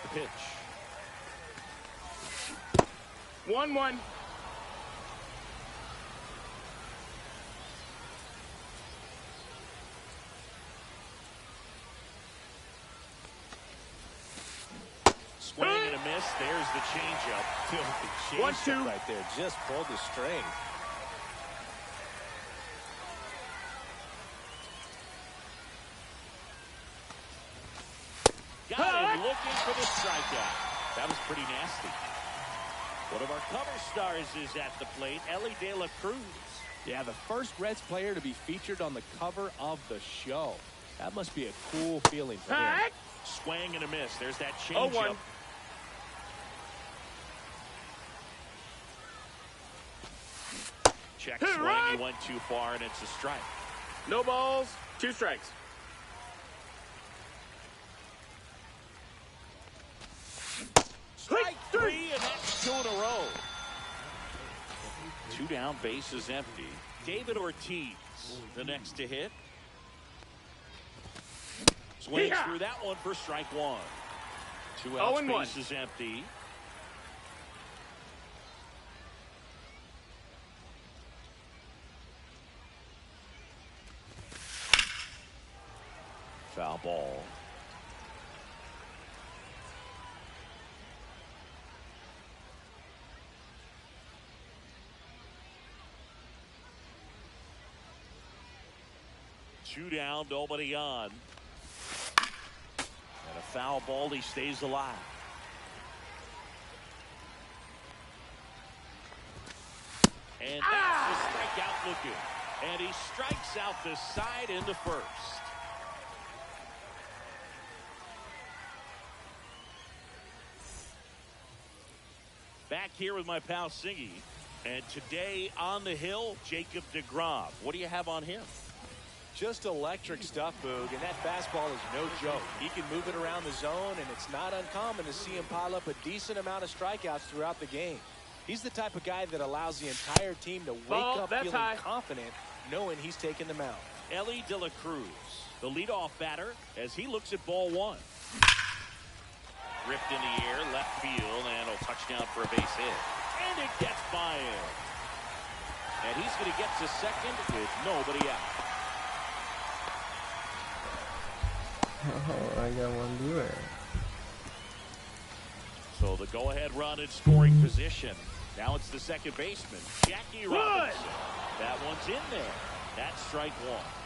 The pitch. 1-1. Swing and a miss. There's the changeup. The changeup right there. Just pulled the string. Got him looking for the strikeout. That was pretty nasty. One of our cover stars is at the plate, Elly De La Cruz. Yeah, the first Reds player to be featured on the cover of the show. That must be a cool feeling for him. Swing and a miss. There's that changeup. Check swing. He went too far, and it's a strike. No balls, 2 strikes. Strike 3, and that's 2 in a row. 2 down, bases empty. David Ortiz, the next to hit. Swings through that one for strike 1. 2 outs, bases empty. Foul ball. Two down, nobody on. And a foul ball, he stays alive. And that's the strikeout looking. And he strikes out the side into first. Back here with my pal Singy. And today on the hill, Jacob deGrom. What do you have on him? Just electric stuff, Boog, and that fastball is no joke. He can move it around the zone, and it's not uncommon to see him pile up a decent amount of strikeouts throughout the game. He's the type of guy that allows the entire team to wake up feeling confident, knowing he's taking the mound. Elly De La Cruz, the leadoff batter, as he looks at ball 1. Ripped in the air, left field, and a touchdown for a base hit. And it gets by him. And he's going to get to second with nobody out. Oh, I got one viewer. So the go-ahead run in scoring position. Now it's the second baseman, Jackie Robinson. That one's in there. That's strike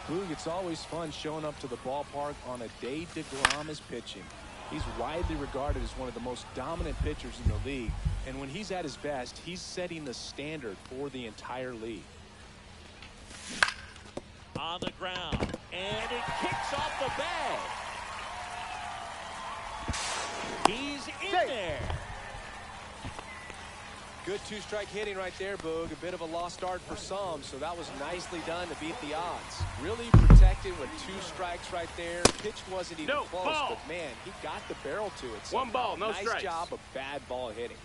1. Boog, it's always fun showing up to the ballpark on a day deGrom is pitching. He's widely regarded as one of the most dominant pitchers in the league. And when he's at his best, he's setting the standard for the entire league. On the ground. And it kicks off the bag. He's in there. Good 2-strike hitting right there, Boog. A bit of a lost start for some, so that was nicely done to beat the odds. Really protected with 2 strikes right there. Pitch wasn't even close, but man, he got the barrel to it. One ball, no strikes. Nice job of bad ball hitting.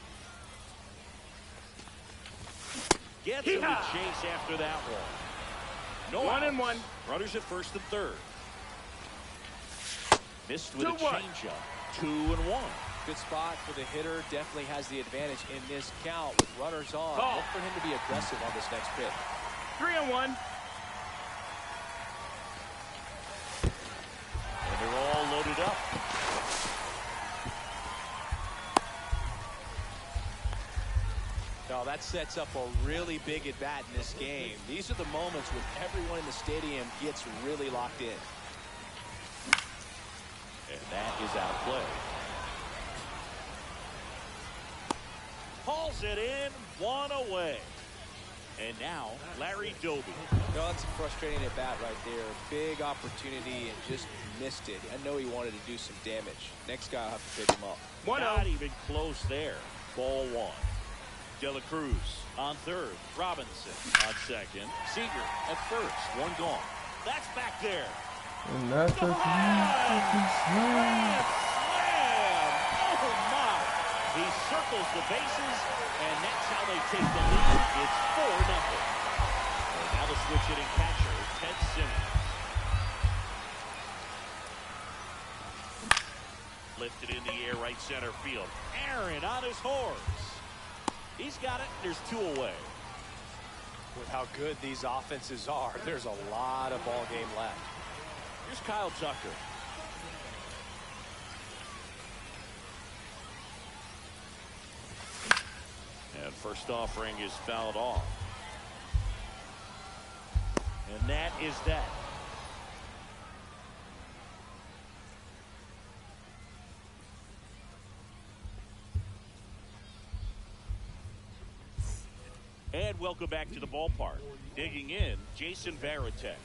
Gets him to chase after that one. No 1-1. Runners at first and third. Missed with a changeup. 2-1. Good spot for the hitter. Definitely has the advantage in this count with runners on. Look for him to be aggressive on this next pitch. 3-1. And they're all loaded up. Now that sets up a really big at bat in this game. These are the moments when everyone in the stadium gets really locked in. And that is out of play. Hauls it in, 1 away. And now, Larry Doby. No, that's a frustrating at bat right there. Big opportunity and just missed it. I know he wanted to do some damage. Next guy will have to pick him up. Not even close there. Ball 1. De La Cruz on third. Robinson on second. Seager at first. 1 gone. That's back there. And that's a slam! Oh my! He circles the bases, and that's how they take the lead. It's 4-0. And now the switch hitting catcher, Ted Simmons. Lifted in the air, right center field. Aaron on his horse. He's got it. There's 2 away. With how good these offenses are, there's a lot of ball game left. Here's Kyle Tucker. And first offering is fouled off. And that is that. And welcome back to the ballpark. Digging in, Jason Varitek.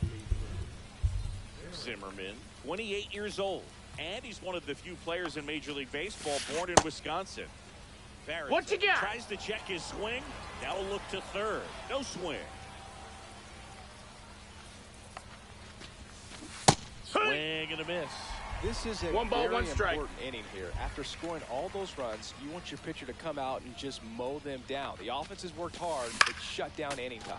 Zimmerman, 28 years old. And he's one of the few players in Major League Baseball born in Wisconsin. Varitek What you got? tries to check his swing. Now a look to third. No swing. Swing and a miss. This is a 1 ball, very 1 strike. important inning here. After scoring all those runs, you want your pitcher to come out and just mow them down. The offense has worked hard, but shut down anytime.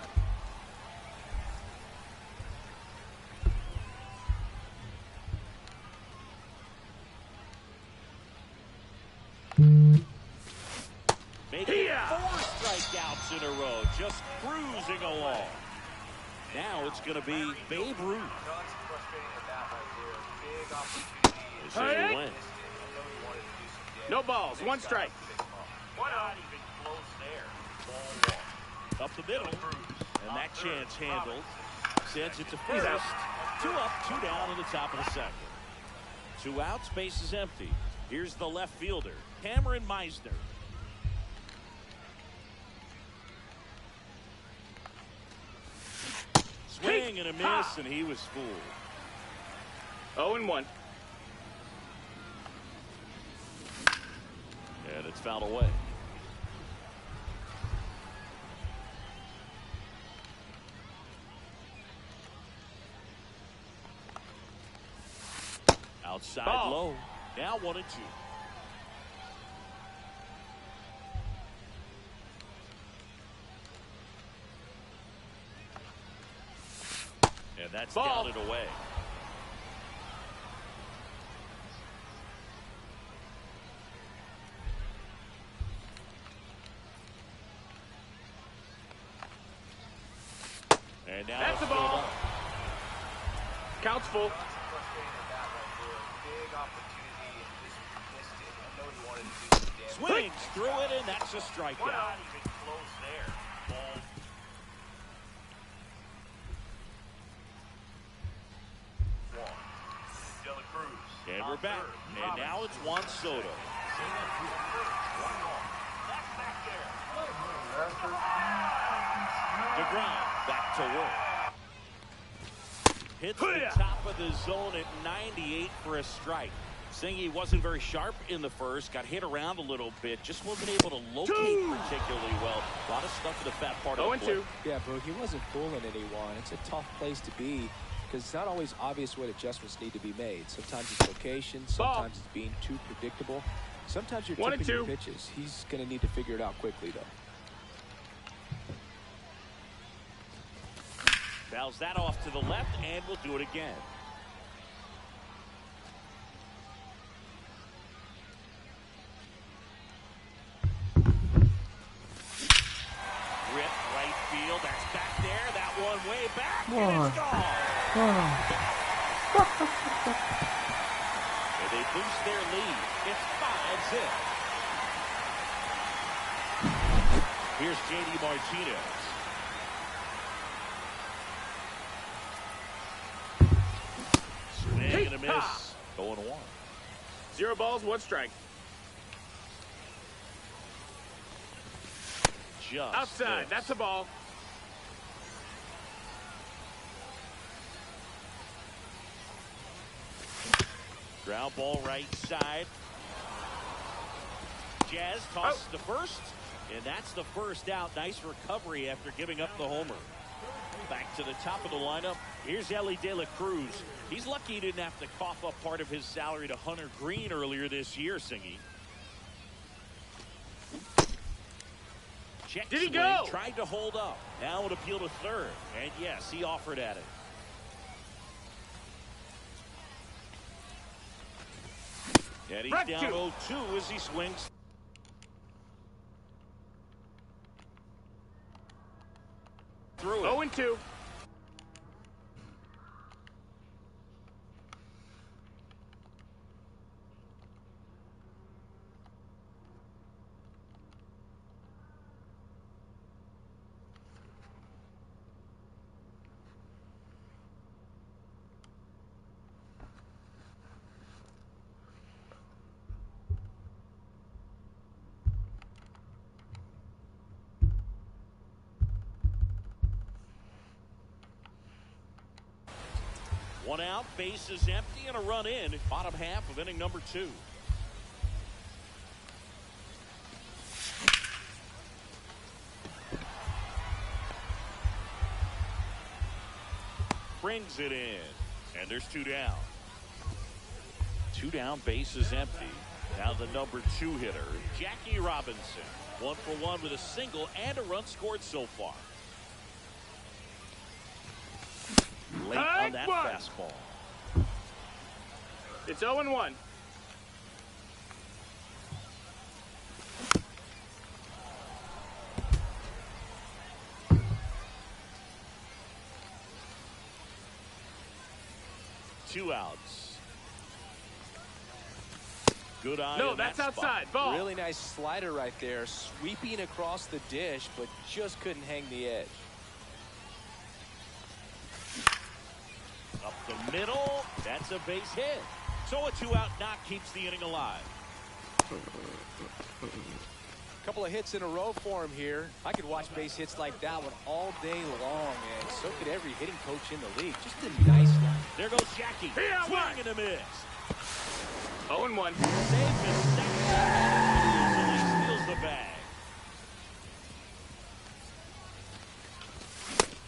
Making 4 strikeouts in a row, just cruising along. Now it's going to be Babe Ruth. This is Wentz. No balls. 1 strike. Not even close there. Ball 1. Up the middle. And that chance handled. Sends it to first. 2 up, 2 down in the top of the second. 2 outs, base is empty. Here's the left fielder, Cameron Meisner. Swing and a miss, and he was fooled. 0-1. And it's fouled away. Outside Ball. low. Now 1-2. And that's Ball. down and away. And now That's it's the ball. filled up. Counts full. Swings through it, and that's a strikeout. Not even close there. Ball. And we're back. And now it's Juan Soto. DeGrom back to work. Hits the top of the zone at 98 for a strike. Singy wasn't very sharp in the first, got hit around a little bit, just wasn't able to locate particularly well. A lot of stuff in the fat part of the plate. 0-2. Yeah, Boog, he wasn't fooling anyone. It's a tough place to be because it's not always obvious what adjustments need to be made. Sometimes it's location, sometimes it's being too predictable. Sometimes you're tipping your pitches. He's going to need to figure it out quickly, though. Fouls that off to the left, and we'll do it again. Rip right field. That's back there. That one way back. And it's gone. And they boost their lead. It's 5-zip. Here's J.D. Martinez. Swing and a miss. 0-1. 0 balls, 1 strike. Just Outside. missed. That's a ball. Ground ball right side. Jazz tosses to first, and that's the first out. Nice recovery after giving up the homer. Back to the top of the lineup. Here's Elly De La Cruz. He's lucky he didn't have to cough up part of his salary to Hunter Green earlier this year, Singy. Check Did he swing, go? tried to hold up. Now an appeal to third. And yes, he offered at it. And he's Strike down 0-2 as he swings through it. 0-2. One out, base is empty, and a run in. Bottom half of inning number 2. Brings it in, and there's 2 down. 2 down, base is empty. Now the number 2 hitter, Jackie Robinson. 1 for 1 with a single and a run scored so far. Late on that fastball. It's 0-1. Two outs. Good eye. No, in that's that outside. spot. Ball. Really nice slider right there, sweeping across the dish, but just couldn't hang the edge. Up the middle. That's a base hit. So a 2-out knock keeps the inning alive. A couple of hits in a row for him here. I could watch base hits like that one all day long, and so could every hitting coach in the league. Just a nice one. There goes Jackie. Yeah, Swing and a miss. 0-1. Safe in second. Easily steals the bag.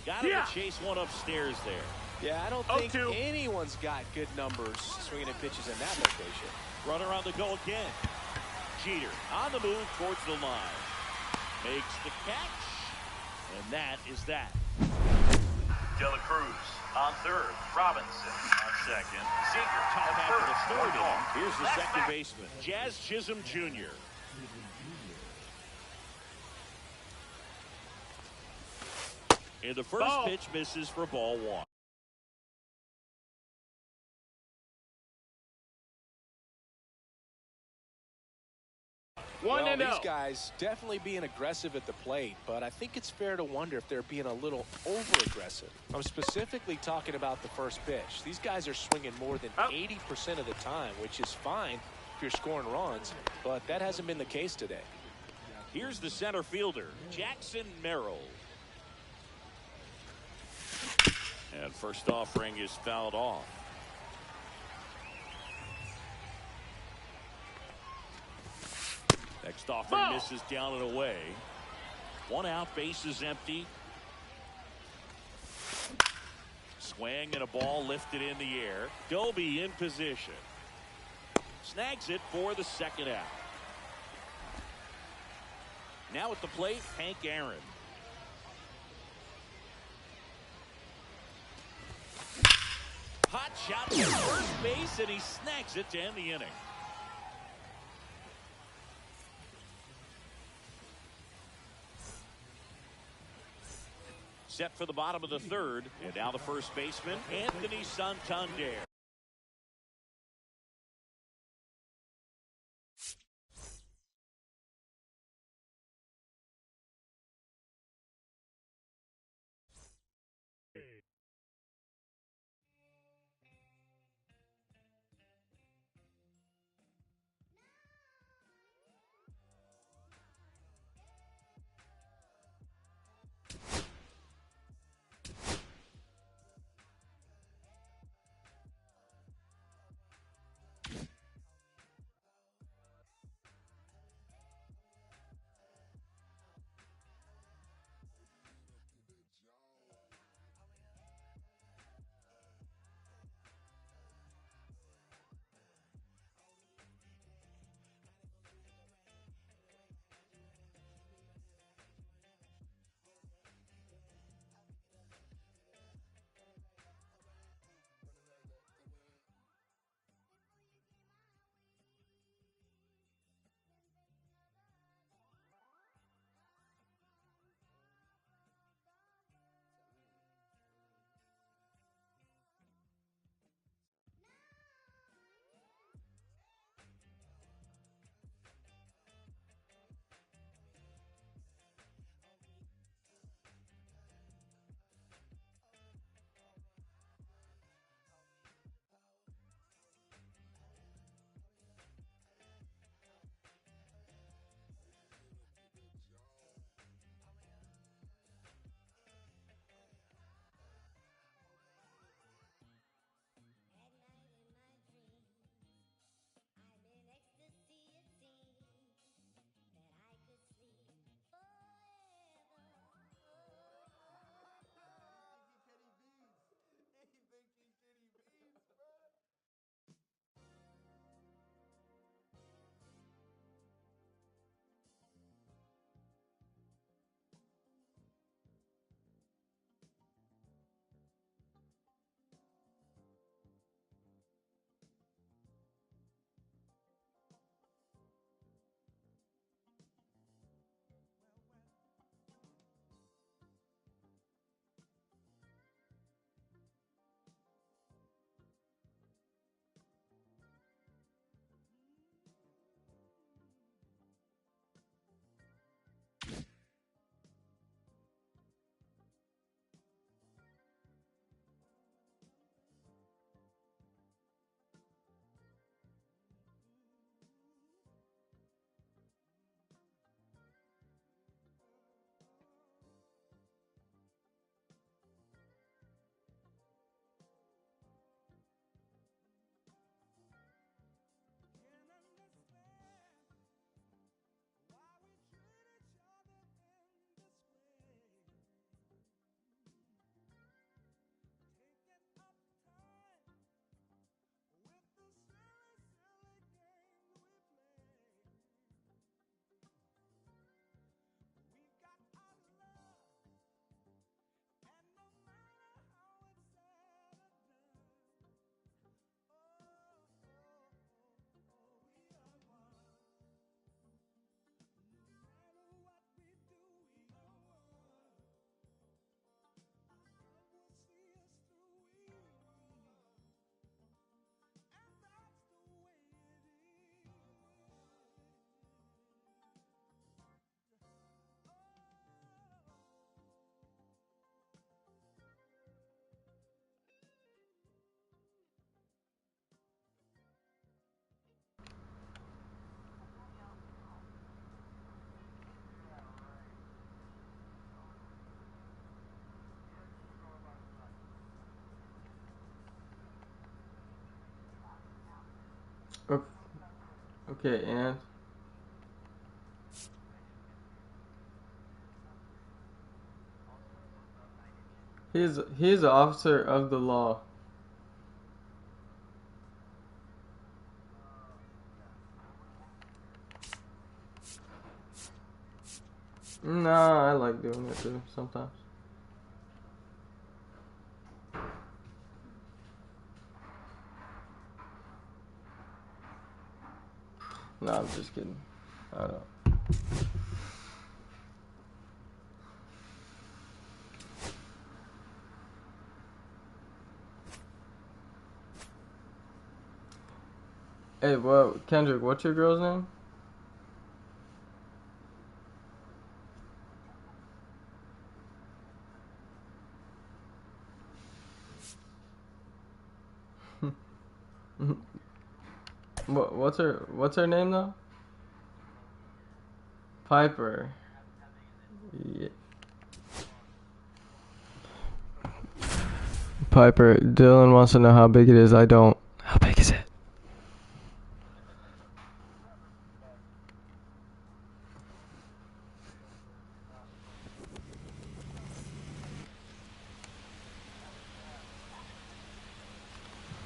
Got him to chase one upstairs there. Yeah, I don't think anyone's got good numbers swinging at pitches in that location. Runner on the go again. Jeter on the move towards the line. Makes the catch. And that is that. De La Cruz on third. Robinson on second. Seager Top at half of the first. third One ball. inning. Here's the That's second back. baseman, Jazz Chisholm Jr. And the first pitch misses for ball 1. Well, these guys definitely being aggressive at the plate, but I think it's fair to wonder if they're being a little over-aggressive. I'm specifically talking about the first pitch. These guys are swinging more than 80% of the time, which is fine if you're scoring runs, but that hasn't been the case today. Here's the center fielder, Jackson Merrill. And first offering is fouled off. Next offering misses down and away. 1 out, base is empty. Swing and a ball lifted in the air. Doby in position. Snags it for the second out. Now at the plate, Hank Aaron. Hot shot to first base, and he snags it to end the inning. Set for the bottom of the third, and now the first baseman, Anthony Santander. Okay, and he is an officer of the law. No, I like doing it too sometimes. No, I'm just kidding. I don't know. Hey, well, Kendrick, what's your girl's name? What's her name though? Piper. Yeah. Piper. Dylan wants to know how big it is. I don't. How big is it?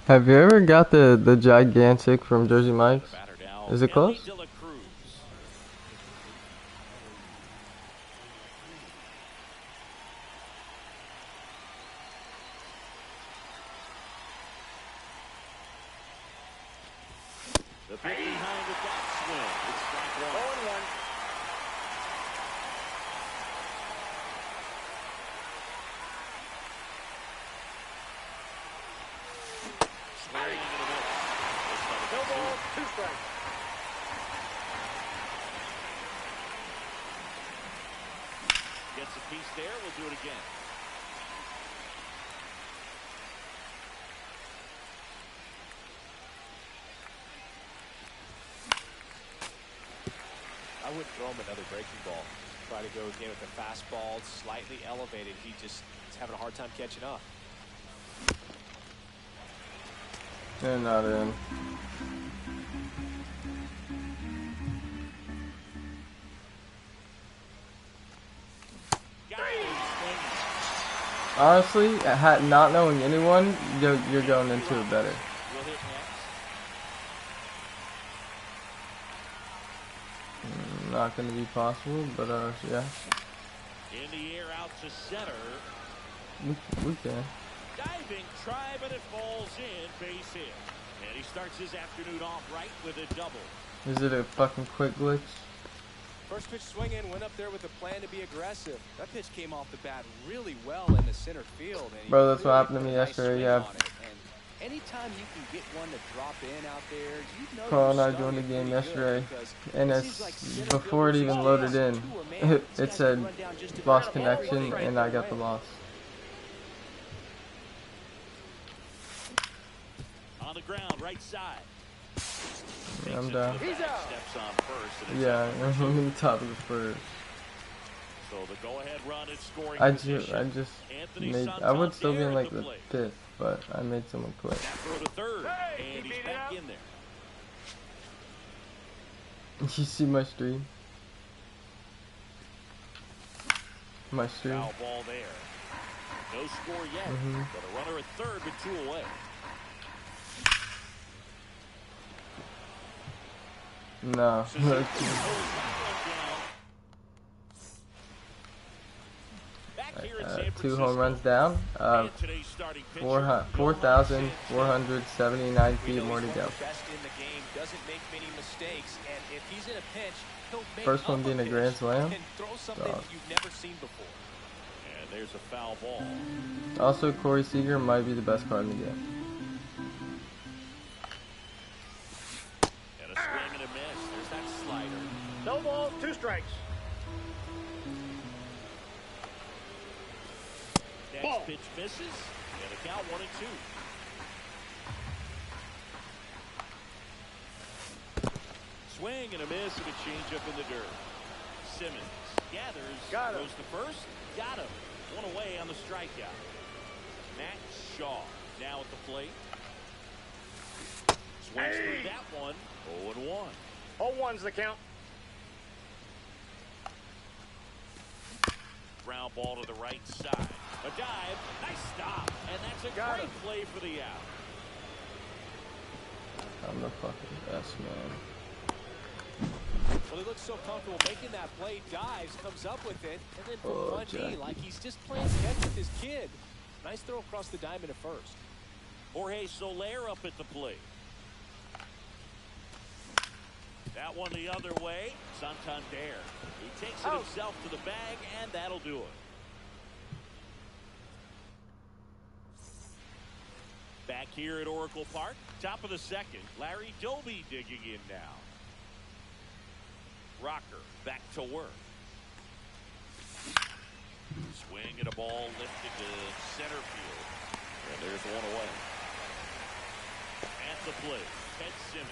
Have you ever got the gigantic from Jersey Mike's? Is it close? The pick behind the backswing. It's strike one. 0-1. Swing into the middle. No ball, 2 strikes. Gets a piece there. We'll do it again. I wouldn't throw him another breaking ball. Try to go again with the fastball, slightly elevated. He just is having a hard time catching up. They're not in. Honestly, not knowing anyone, you're going into it better. We'll hit next. Not going to be possible, but yeah. In the air out to center. We can. Diving try, but it falls in. Base hit. And he starts his afternoon off right with a double. Is it a fucking quick glitch? First pitch swinging, went up there with a plan to be aggressive. That pitch came off the bat really well in the center field. And Bro, that's what happened to me yesterday, yeah. Anytime you can get one to drop in out there, you know Carl and I joined the game yesterday, and before it even loaded in, it said lost connection, and I got the loss. On the ground, right side. Yeah, I'm down. He's out. Steps on first. And Yeah, I'm in the top of the first. So the go-ahead run is scoring. I just made. I would still be in like the fifth, but I made someone quit. Throw to third, and he's back in there. You see my stream? My stream. Foul ball there. No score yet, but a runner at third, but 2 away. No. Two home runs down. 4,479 feet more to go. First one being a grand slam. And there's a foul ball. Also, Corey Seager might be the best card in the game. And a swing and a miss. There's that slider. No balls, 2 strikes. Next pitch misses, and a count 1-2. Swing and a miss, and a changeup in the dirt. Simmons gathers, goes to first, got him. 1 away on the strikeout. Matt Shaw now at the plate. Swings through that one. 0-1. 0-1's the count. Ground ball to the right side. A dive. Nice stop. And that's a Got great him. play for the out. I'm the fucking best, man. Well, he looks so comfortable making that play, dives, comes up with it, and then from Oh, one knee, Jackie. like he's just playing catch with his kid. Nice throw across the diamond at first. Jorge Soler up at the plate. That one the other way. Santander. He takes it Out. himself to the bag, and that'll do it. Back here at Oracle Park, top of the second. Larry Doby digging in now. Rocker back to work. Swing and a ball lifted to center field. And there's one away. At the plate, Ted Simmons.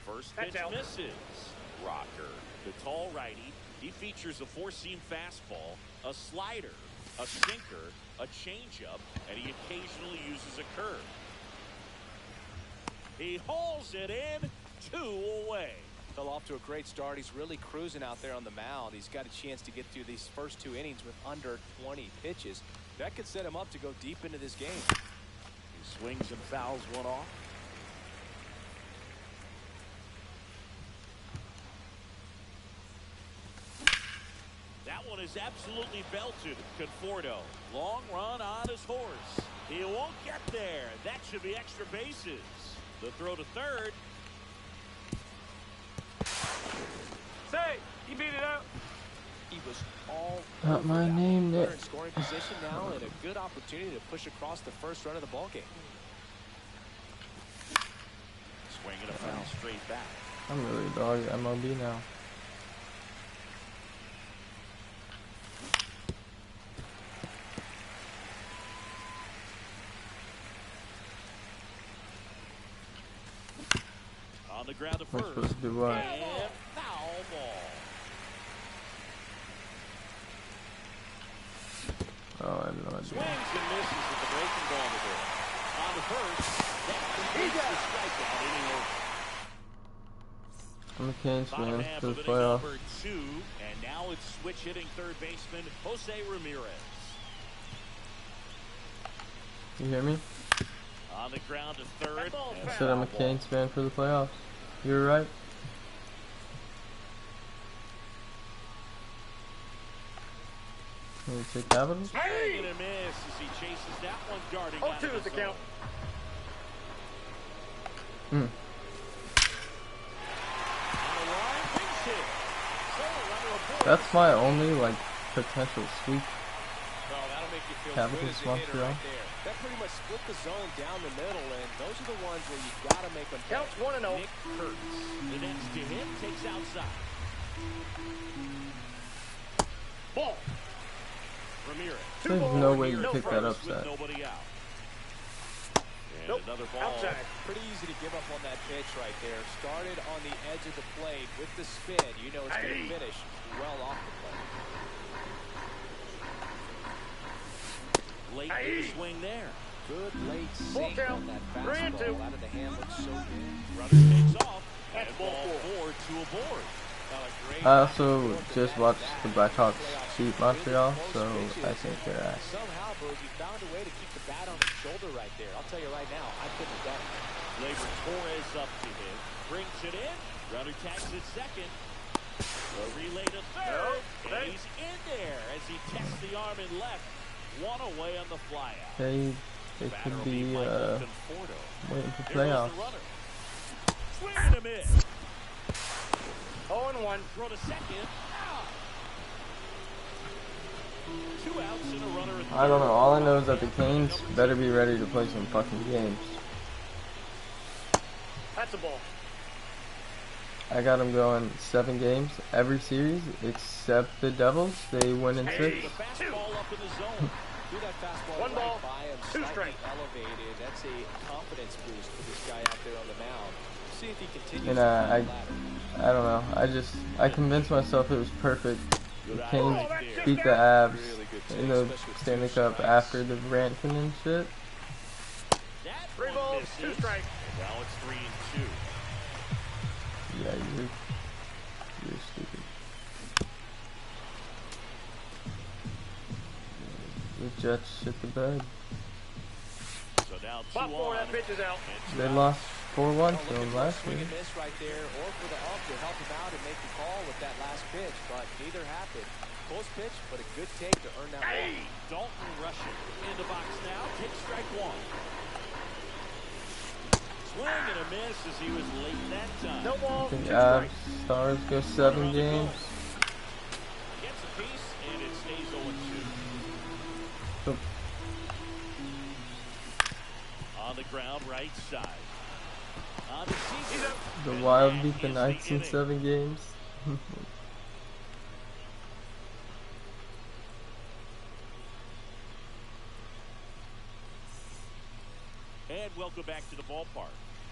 First pitch That's out. misses. Rocker, the tall righty. He features a four-seam fastball, a slider, a sinker, a changeup, and he occasionally uses a curve. He hauls it in, 2 away. Fell off to a great start. He's really cruising out there on the mound. He's got a chance to get through these first 2 innings with under 20 pitches. That could set him up to go deep into this game. He swings and fouls one off. That one is absolutely belted. Conforto, long run on his horse. He won't get there. That should be extra bases. The throw to third. Say, he beat it out. He was all Not over my that name, one. They're Nick. in scoring position now and a good opportunity to push across the first run of the ball game. Swing and a foul straight back. I'm really dog MLB now. On the ground to We're first. supposed to do what? And foul ball. Oh, I have no idea. Swings and misses with the breaking ball to there. On the first, that completes the strikeout inning over. I'm a Canes Bottom fan half for of the inning playoffs. number 2, and now it's switch hitting third baseman Jose Ramirez. You hear me? On the ground to third. That ball's and I said I'm a foul ball. Canes fan for the playoffs. You're right. Can we take Capitals? Swing and a miss as he chases that one guarding out 0-2 of is the the count. Hmm. On the line, wings hit. Solo runner aboard. That's my only like potential sweep. Well, that'll make you feel Capitals, good as a hitter Montreal. right there. That pretty much split the zone down the middle, and those are the ones where you got to make them pay. Counts 1-0. Nick Kurtz. The next to hit takes outside. Ball. Ramirez. There's balls, no way you No pick that fronts upset. with nobody out. And Nope. another ball. Outside. Pretty easy to give up on that pitch right there. Started on the edge of the plate with the spin. You know it's going to finish well off the plate. Late in the swing there. Good late Full sink count. on that 3-2. fastball. Out of the hand looks so good. Runner takes off. That's And ball ball 4 4. to a board. I also just watched the Blackhawks beat Montreal, so I think they're ass. Somehow, Boozy found a way to keep the bat on his shoulder right there. I'll tell you right now, I couldn't have done it. Labor Torres up to him. Brings it in. Runner tags it second. The relay to third. No, And he's in there as he tests the arm in left. One away on the flyout. They Batter could will be Michael Conforto. waiting for Here goes playoffs. the runner. Swing and a miss. 0-1. Throw to second. Out. 2 outs and a runner at I don't know. third. All I know is that the Canes better be ready to play some fucking games. That's a ball. I got them going 7 games every series except the Devils. They win in 6. The fastball up in the zone. Threw that fastball One ball, right by him, 2 slightly strikes. elevated. That's a confidence boost for this guy out there on the mound. See if he continues And to climb the ladder. I don't know. I convinced myself it was perfect. The Canes Right there. beat the Avs Really good in take, the especially with Stanley Cup after the Rankin and shit. That 3 one balls, misses. 2 strikes. Now it's 3-2. Yeah, you're stupid. The Jets shit the bed. So now 2 Ball 4, on. that pitch is out. They lost 4-1 to Looking him for a last swing week. and miss right there, or for the ump to help him out and make the call with that last pitch, but neither happened. Close pitch, but a good take to earn that Hey! Dalton rushing in the box now. Takes strike 1. Swing and a miss as he was late that time. No ball, 2 The strikes. Stars go 7 games. Gets a piece and it stays 0-2. So, On the ground, right side. On the season. the Wild beat the Knights in 7 games. And welcome back to the ballpark.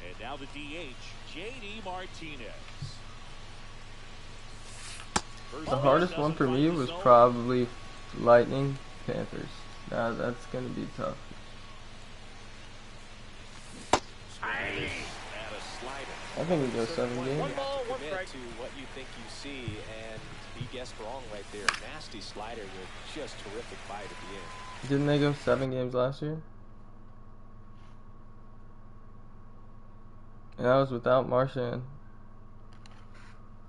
And now the DH, J.D. Martinez. The hardest one for me was probably Lightning Panthers. Now that's gonna be tough. I think we go 7 games. 1 ball, 1 commit strike. to what you think you see, and he guessed wrong right there. Nasty slider with just terrific bite at the end. Didn't they go 7 games last year? And that was without Marchand.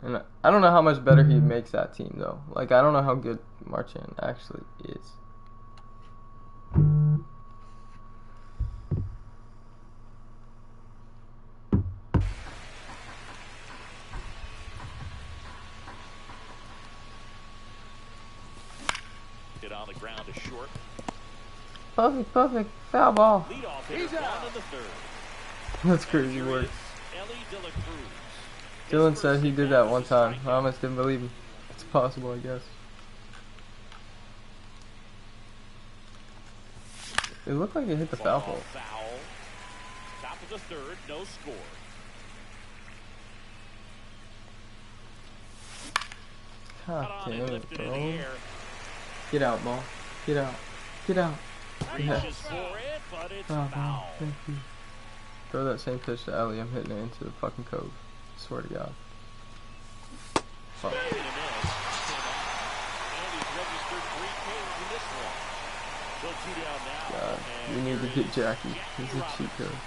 And I don't know how much better he makes that team though. Like I don't know how good Marchand actually is. Hit on the ground is short. Perfect, foul ball. Lead off hitter, He's out. down in the 3rd. That's crazy work. Ellie De La Cruz. Dylan said he did that one time. I almost didn't believe him. It's possible, I guess. It looked like it hit the foul pole. Foul. Top of the 3rd, no score. God Cut on damn and it, lifted in the bro. air. Get out, ball. Get out. Get out. Yeah. Reaches for it, but it's Oh, foul. thank you. Throw that same pitch to Ellie. I'm hitting it into the fucking cove. Swear to God. Fuck. Swing and a miss. And he's registered 3 Ks in this one. Still 2 down now. God, And we need to here get is Jackie. He's a cheat code.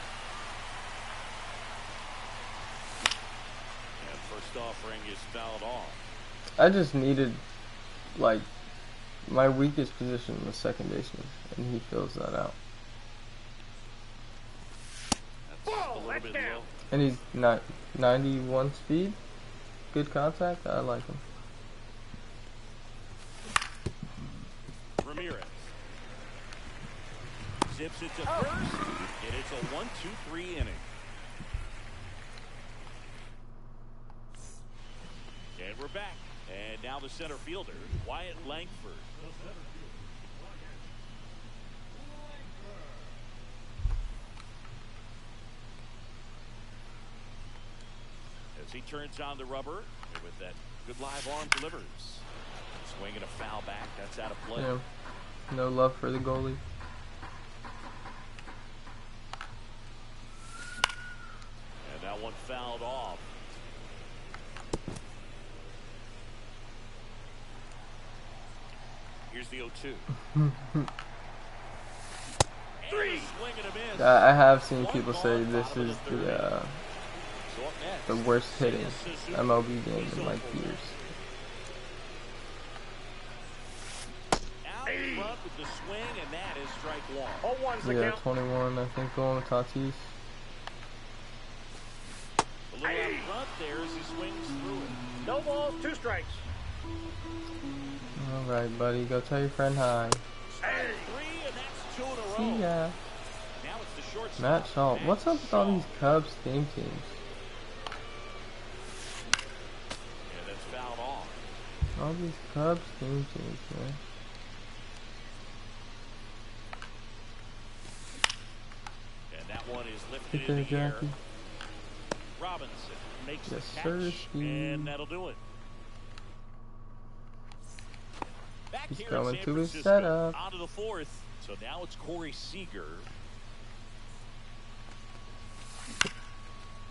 And first offering is fouled off. I just needed, like, my weakest position was second baseman, and he fills that out. That's a Ball, little that's bit down. low. And he's not 91 speed. Good contact. I like him. Ramirez. Zips it to first. And it's a 1-2-3 inning. And we're back. And now the center fielder, Wyatt Langford. As he turns on the rubber, and with that good live arm delivers. Swinging a foul back, that's out of play. Yeah. No love for the goalie. And that one fouled off. Here's the 0-2. And a swing and a miss. I have seen people say this Bottom of is the the So up next, the worst hitting Seiya Suzuki. MLB game in like years. Out in front with the swing, and that is strike 1. 0-1's the Yeah, count. 21, I think, going with Tatis. A little out front there as he swings through it. No balls, 2 strikes. All right, buddy, go tell your friend hi. Strike 3, and that's 2 in a row. See ya. Now it's the shortstop. Matt Shaw. What's up with all these Cubs theme teams? Yeah, that's fouled off. All these Cubs theme teams, man. And that one is lifted Get in there, the air. Jackie. Robinson makes Yes, the catch, sir. and that'll do it. Back He's here going in San to his Francisco, setup. on to the fourth. So now it's Corey Seager.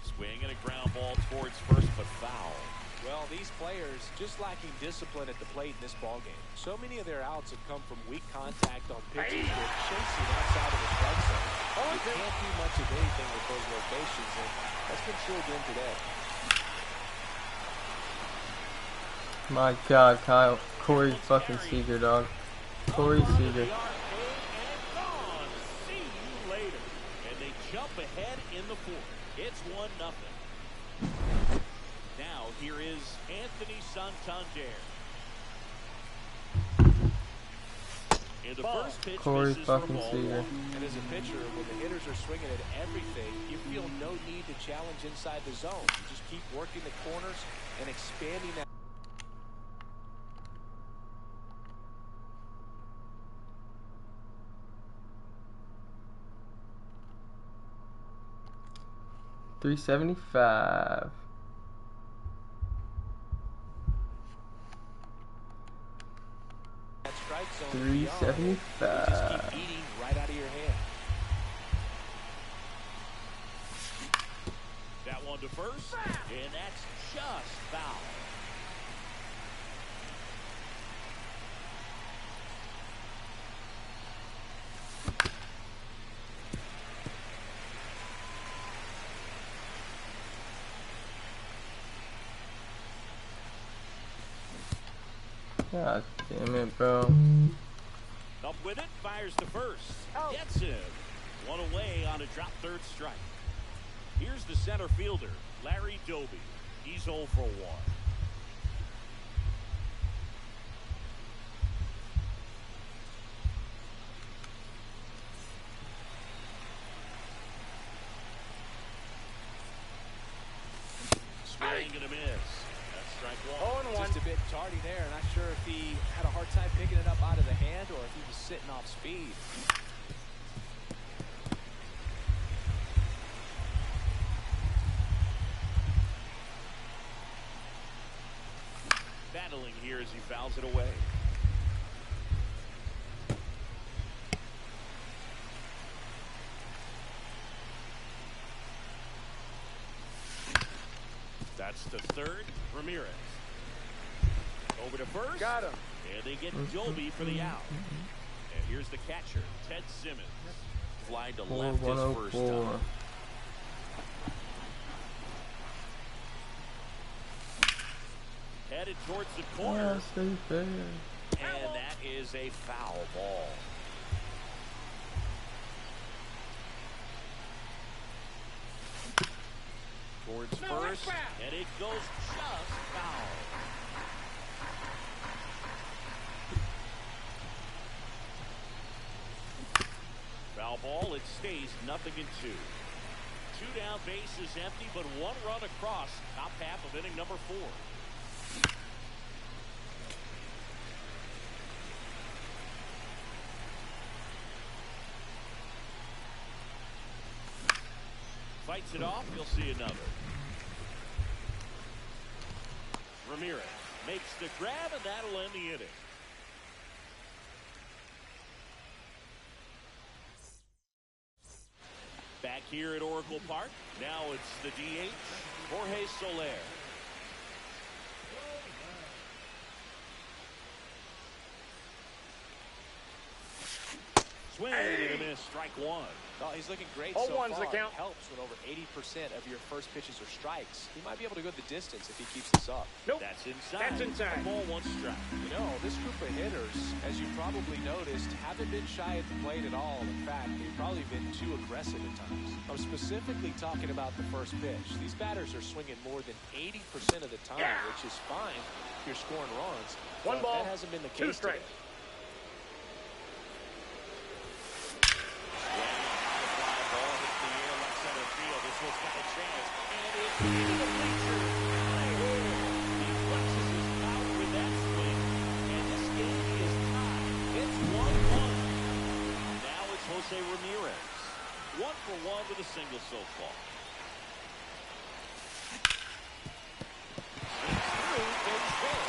Swing and a ground ball towards first, but foul. Well, these players just lacking discipline at the plate in this ballgame. So many of their outs have come from weak contact on pitches that chasing outside of the strike zone. You can't do much of anything with those locations, and that's been true again today. My God, Kyle. Corey fucking Seager, dog. Corey Seager. See you later. And they jump ahead in the fourth. It's 1-0. Now here is Anthony Santander. In the first pitch, Corey misses for fucking ball Seager. one. And as a pitcher, when the hitters are swinging at everything, you feel no need to challenge inside the zone. You just keep working the corners and expanding that. $375. Strike zone $375. beyond, you just keep eating right out of your hand. That one to first, and that's just foul. God damn it, bro. Up with it, fires to first. Gets him. One away on a drop third strike. Here's the center fielder, Larry Doby. He's 0 for 1. Swing and a miss. That's strike one. 0-1. Just a bit tardy there. Not sure if he had a hard time picking it up out of the hand or if he was sitting off speed. Battling here as he fouls it away. That's the third. Ramirez. Over to first. Got him. And they get Doby for the out. And here's the catcher, Ted Simmons. Fly to left his first 104. time. Headed towards the corner. Yeah, stay fair. And that is a foul ball. Towards first, and it goes just foul. Foul ball, it stays 0-2. 2 down, base is empty, but 1 run across. Top half of inning number 4. Fights it off, you'll see another. Ramirez makes the grab, and that'll end the inning. Back here at Oracle Park, now it's the DH, Jorge Soler. Swing and a miss, strike one. Oh, he's looking great Oh, so one's far. the count. It helps when over 80% of your first pitches are strikes. He might be able to go the distance if he keeps this up. Nope. That's inside. That's inside. Ball, 1 strike. You know, this group of hitters, as you probably noticed, haven't been shy at the plate at all. In fact, they've probably been too aggressive at times. I'm specifically talking about the first pitch. These batters are swinging more than 80% of the time, which is fine if you're scoring runs. One but ball, that hasn't been the 2 case today. strikes. This one's got a chance, and it's into the bleachers. He flexes his power with that swing, and this game is tied. It's 1-1. Now it's Jose Ramirez. 1 for 1 with a single so far. Swings through, goes fair.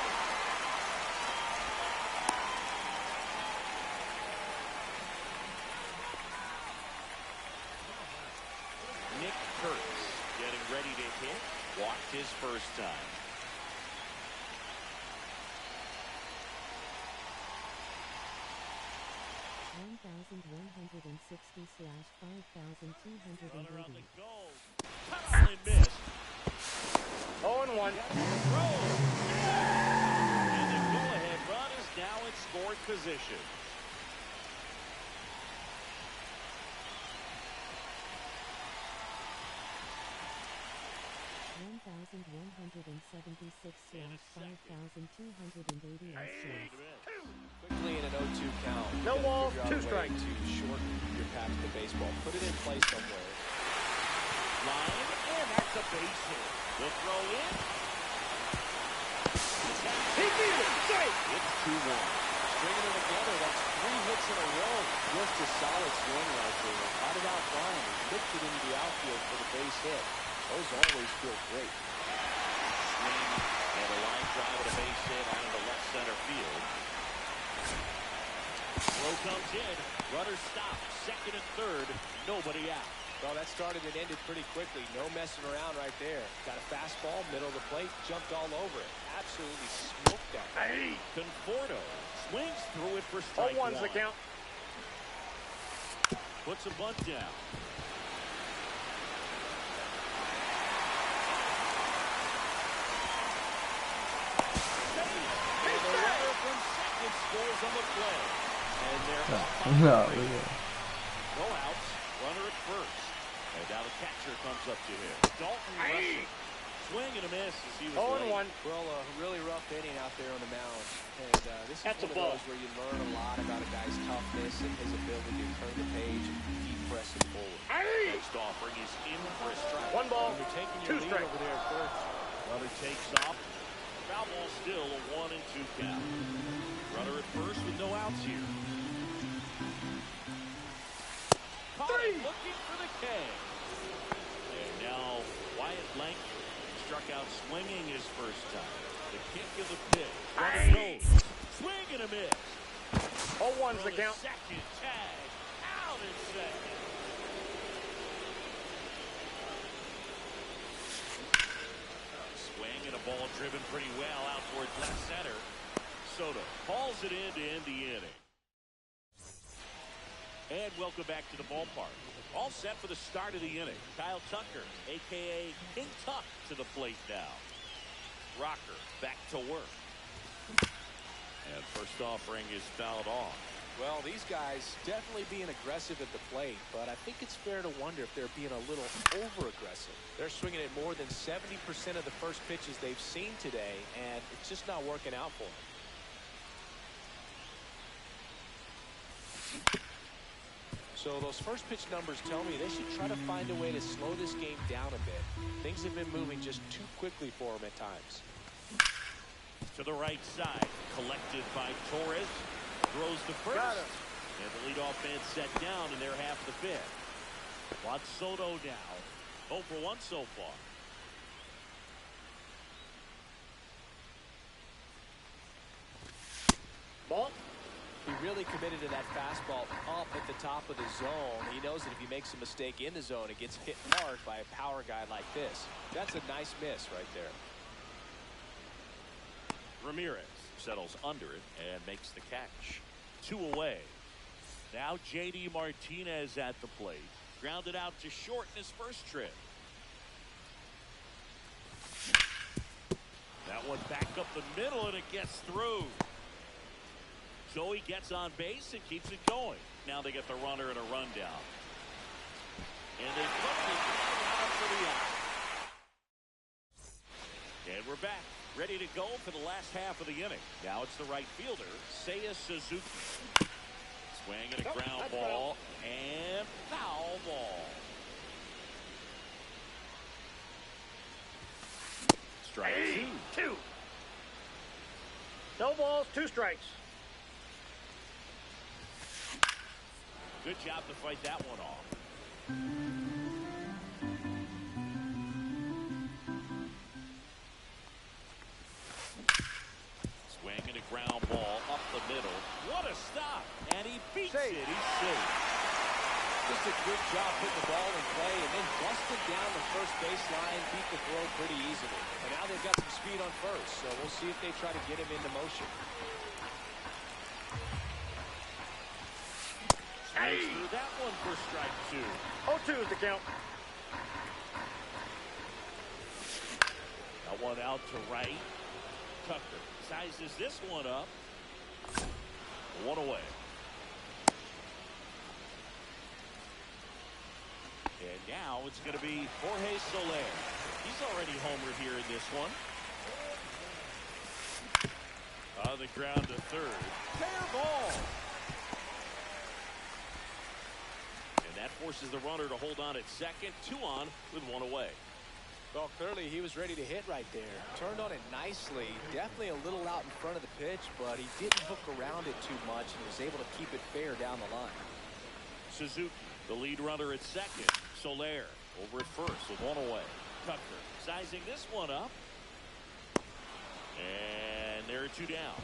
Kurtz getting ready to hit. Walked his first time. Runner on the go. Cut and missed. 0-1. And the go-ahead run is now in scoring position. Quickly in an 0-2 count. No balls, Figure out 2 a way strikes. to shorten your path to the baseball. Put it in play somewhere. Line, and that's a base hit. The throw in. He beat it. Safe. It's 2-1. Stringing it together, that's 3 hits in a row. Just a solid swing right there. Caught it out flying and licked it into the outfield for the base hit. Those always feel great. Swing and a line drive at a base hit out into left center field. Throw comes in. Runner stopped. Second and third. Nobody out. Well, that started and ended pretty quickly. No messing around right there. Got a fastball, middle of the plate, jumped all over it. Absolutely smoked that. Conforto swings through it for strike 0-1's one. the count. Puts a bunt down. And the runner from second scores on the play. And they're No, no outs. Runner at first. And now the catcher comes up to him. Dalton Russell. Swing and a miss as he was 0-1. Well, a really rough inning out there on the mound. And this is That's one a of ball. those where you learn a lot about a guy's toughness and his ability to turn the page and keep pressing forward. Next offering is in for a strike. 1 ball, You're taking 2 your lead strikes. over there at first. Runner takes off. Foul ball still a 1-2 count. Runner at first with no outs here. Caught it, looking for the K. And now Wyatt Langford struck out swinging his first time. The kick of the pitch. Runner goes. Swing and a miss. 0-1's the count. Second tag. Out in second. Swing and a ball driven pretty well out towards left center. Soto calls it in to end the inning. And welcome back to the ballpark. All set for the start of the inning. Kyle Tucker, a.k.a. King Tuck, to the plate now. Rocker back to work. And first offering is fouled off. Well, these guys definitely being aggressive at the plate, but I think it's fair to wonder if they're being a little over-aggressive. They're swinging at more than 70% of the first pitches they've seen today, and it's just not working out for them. So those first pitch numbers tell me they should try to find a way to slow this game down a bit. Things have been moving just too quickly for them at times. To the right side, collected by Torres. Throws to first. Got him. And the leadoff man set down in their half of the fifth. Juan Soto now. 0 for 1 so far. Ball. He really committed to that fastball up at the top of the zone. He knows that if he makes a mistake in the zone, it gets hit hard by a power guy like this. That's a nice miss right there. Ramirez settles under it and makes the catch. 2 away. Now J.D. Martinez at the plate. Grounded out to short in his first trip. That one back up the middle and it gets through. Joey gets on base and keeps it going. Now they get the runner and a rundown. And they put the out for the out. And we're back. Ready to go for the last half of the inning. Now it's the right fielder, Seiya Suzuki. Swing and a ground ball. And foul ball. Strike 2. No balls, 2 strikes. Good job to fight that one off. Swing and a ground ball up the middle. What a stop. And he beats Safe. it. He's safe. Just a good job putting the ball in play and then busting down first baseline, beat the throw pretty easily. And now they've got some speed on first, so we'll see if they try to get him into motion. Swings through that one for strike 2. 0-2 is the count. That one out to right. Tucker sizes this one up. 1 away. And now it's going to be Jorge Soler. He's already homered here in this one. On the ground to third. Fair ball. And that forces the runner to hold on at second. 2 on with 1 away. Well, clearly he was ready to hit right there. Turned on it nicely. Definitely a little out in front of the pitch, but he didn't hook around it too much and was able to keep it fair down the line. Suzuki, the lead runner at second. Soler over at first with 1 away. Tucker sizing this one up. And there are 2 down.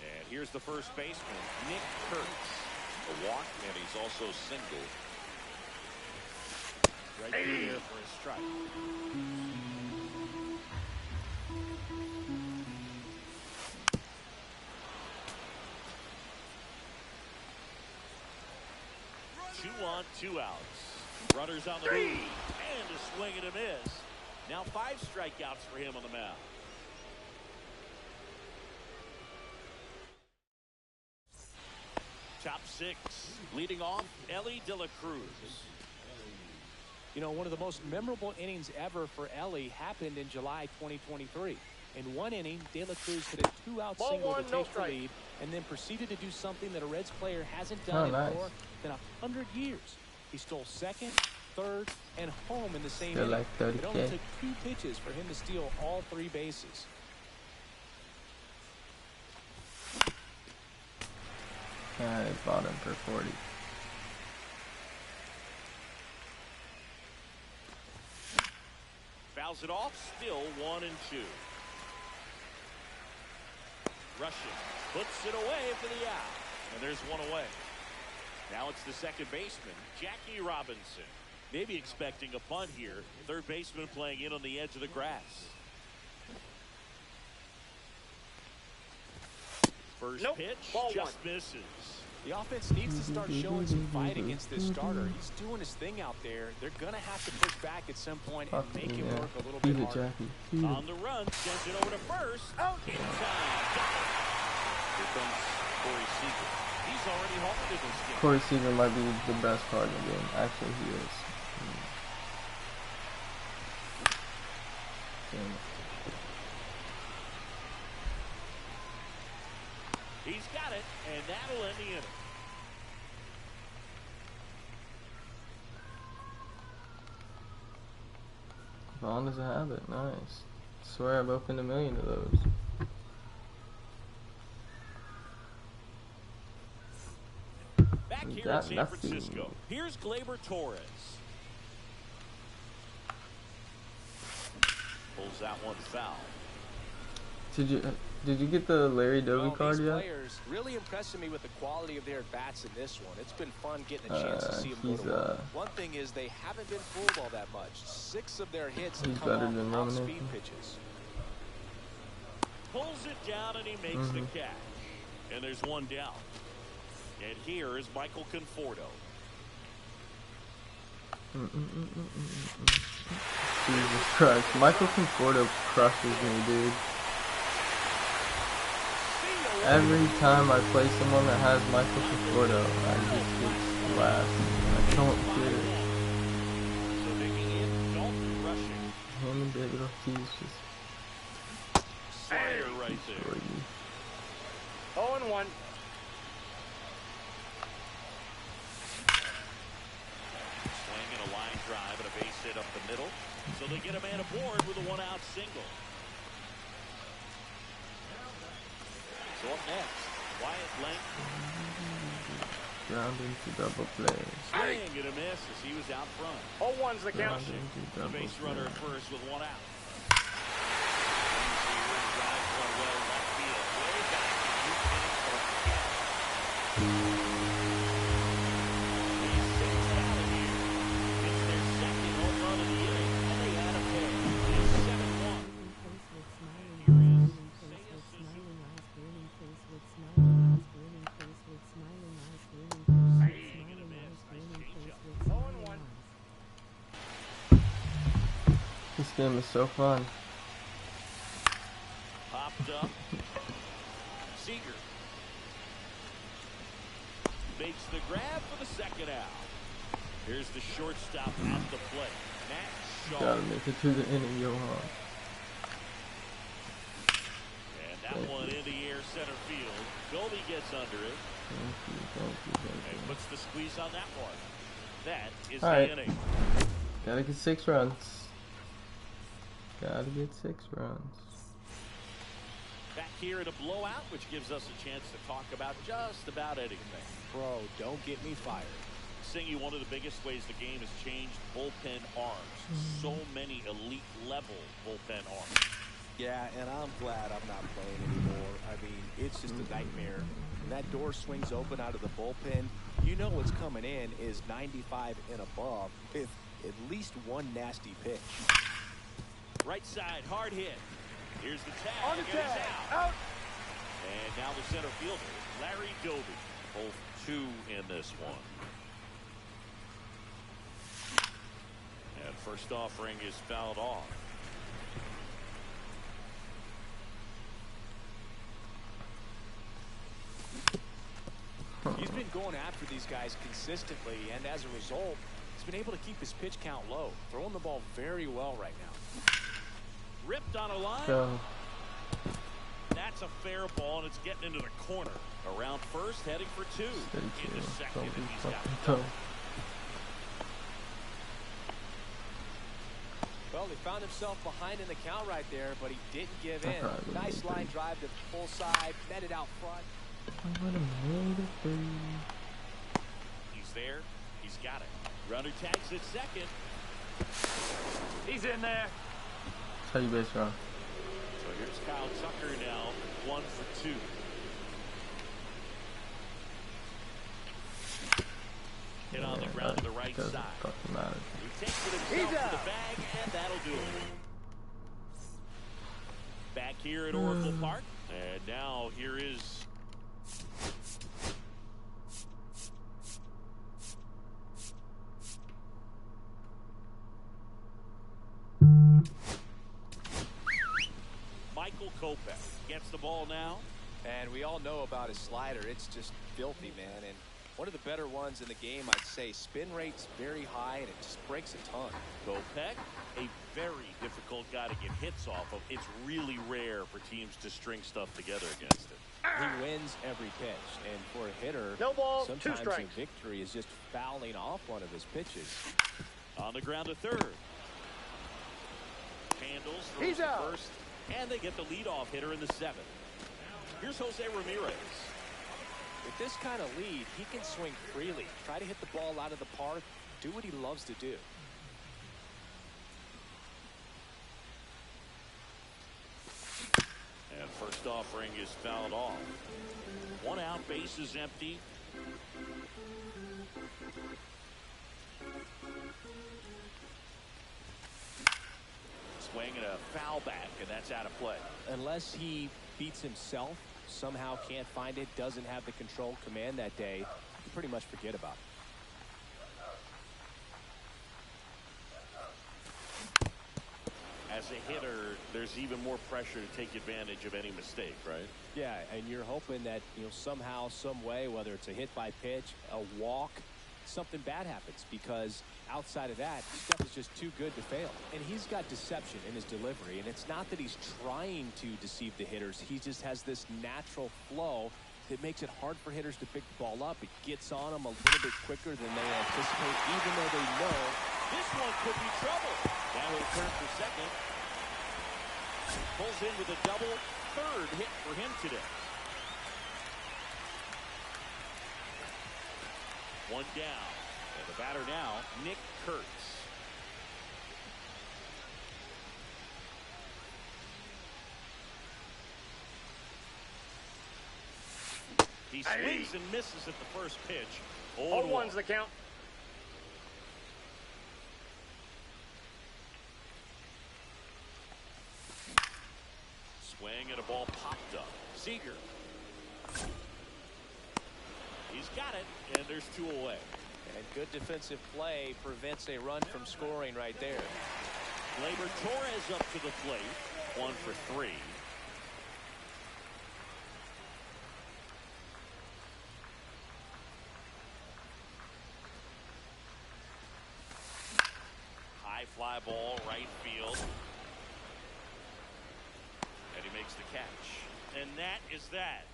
And here's the first baseman, Nick Kurtz. A walk, and he's also single. Right through there for a strike. Two on, 2 outs. Runners on the move. And a swing and a miss. Now 5 strikeouts for him on the mound. Top 6. Leading off, Elly De La Cruz. You know, one of the most memorable innings ever for Elly happened in July 2023. In one inning, De La Cruz hit a 2-out Ball single one, to no take the strike. lead, and then proceeded to do something that a Reds player hasn't done in nice. more than 100 years. He stole second, third, and home in the same Feel inning. like It only 30K. took 2 pitches for him to steal all 3 bases. Yeah, they bought him for 40. Fouls it off, still 1 and 2. Rushing, puts it away for the out. And there's 1 away. Now it's the second baseman, Jackie Robinson. Maybe expecting a bunt here. Third baseman playing in on the edge of the grass. First Nope. pitch, Ball just 1. misses. The offense needs to start showing some fight against this starter. He's doing his thing out there. They're going to have to push back at some point and Fuck make me, him yeah. work a little Beat bit it, harder. Jackie. Beat On it. the run, sends it over to first. Out. In time. Got it. Here comes Corey Seager. He's already homered in this game. Corey Seager might be the best card in the game. Actually, he is. Damn it. He's got it, and that'll end the inning. Vaughn doesn't have it. Nice. Swear I've opened 1 million of those. Back here in got San nothing. Francisco. Here's Gleyber Torres. Pulls that one foul. Did you get the Larry Doby Well, card these yet? players really impressing me with the quality of their at-bats in this one. It's been fun getting a chance to see them go he's, to work. One thing is they haven't been fooled all that much. 6 of their hits have He's come better off than off Roman speed Nathan. pitches. Pulls it down, and he makes the catch. And there's 1 down. And here is Michael Conforto. Jesus Christ. Michael Conforto crushes me, dude. Every time I play someone that has Michael Conforto, I just get last. I don't get it. So digging in, Dalton rushing. Him and David Ortiz just Slider right destroy there. me. 0-1. Swinging a line drive and a base hit up the middle. So they get a man aboard with a 1-out single. So up next, Wyatt Lang. Ground into double play. Swing and a miss as he was out front. 0-1's the count. Ground into The double base runner at play. first with 1 out. Drives one well left field. Way back. He's hitting for a catch. He's game is so fun. Popped up. Seager makes the grab for the second out. Here's the shortstop at the plate. Matt Shaw. Gotta make it to the inning, Johan. And that one in the air center field. Goldie gets under it. Thank you. And puts the squeeze on that one. That is All the right. inning. Gotta get 6 runs. Gotta get 6 runs. Back here in a blowout, which gives us a chance to talk about just about anything. Bro, don't get me fired. Singy, one of the biggest ways the game has changed, bullpen arms. So many elite level bullpen arms. Yeah, and I'm glad I'm not playing anymore. I mean, it's just a nightmare. When that door swings open out of the bullpen, you know what's coming in is 95 and above with at least one nasty pitch. Right side, hard hit. Here's the tag. On the and he's tag. out. Out. And now the center fielder, Larry Doby. Both 2 in this one. And first offering is fouled off. He's been going after these guys consistently, and as a result, he's been able to keep his pitch count low, throwing the ball very well right now. Ripped on a line. Go. That's a fair ball, and it's getting into the corner. Around first, heading for 2. Stay Into chill. second, Don't and be he's got fucking double. tough. Well, he found himself behind in the count right there, but he didn't give Okay, in. Nice line drive to full side, netted out front. He's there. He's got it. Runner tags at second. He's in there. How you base run? So here's Kyle Tucker now, 1 for 2. Hit on the ground to the right Doesn't side. fucking matter. He takes it himself to the bag, and that'll do it. Back here at Oracle Park, and now here is Michael Kopech. Gets the ball now. And we all know about his slider. It's just filthy, man. And one of the better ones in the game, I'd say. Spin rate's very high, and it just breaks a ton. Kopech, a very difficult guy to get hits off of. It's really rare for teams to string stuff together against him. He wins every pitch. And for a hitter, No ball, 2 sometimes a strikes. victory is just fouling off one of his pitches. On the ground to third. Handles, throws He's to out. first, and they get the leadoff hitter in the 7th. Here's Jose Ramirez. With this kind of lead, he can swing freely, try to hit the ball out of the park, do what he loves to do. And first offering is fouled off. 1 out, base is empty. Swing and a foul back, and that's out of play. Unless he beats himself, somehow can't find it, doesn't have the control command that day, you pretty much forget about it. As a hitter, there's even more pressure to take advantage of any mistake, right? Yeah, and you're hoping that, somehow, some way, whether it's a hit by pitch, a walk, something bad happens, because outside of that, stuff is just too good to fail. And he's got deception in his delivery, and it's not that he's trying to deceive the hitters. He just has this natural flow that makes it hard for hitters to pick the ball up. It gets on them a little bit quicker than they anticipate, even though they know This one could be trouble. Now he'll turn for second. Pulls in with a double. 3rd hit for him today. 1 down. And the batter now, Nick Kurtz. He swings and misses at the first pitch. 0-1's the count. Swing and a ball popped up. Seager. He's got it, and there's 2 away. And good defensive play prevents a run from scoring right there. Gleyber Torres up to the plate. 1 for 3. High fly ball, right field. And he makes the catch. And that is that.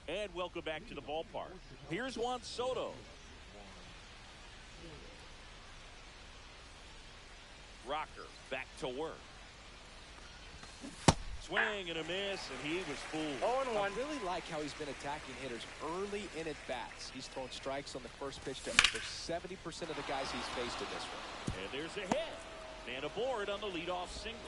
And welcome back to the ballpark. Here's Juan Soto. Rocker back to work. Swing and a miss, and he was fooled. 0-1. I really like how he's been attacking hitters early in at-bats. He's thrown strikes on the first pitch to over 70% of the guys he's faced in this one. And there's a hit. And aboard on the leadoff single.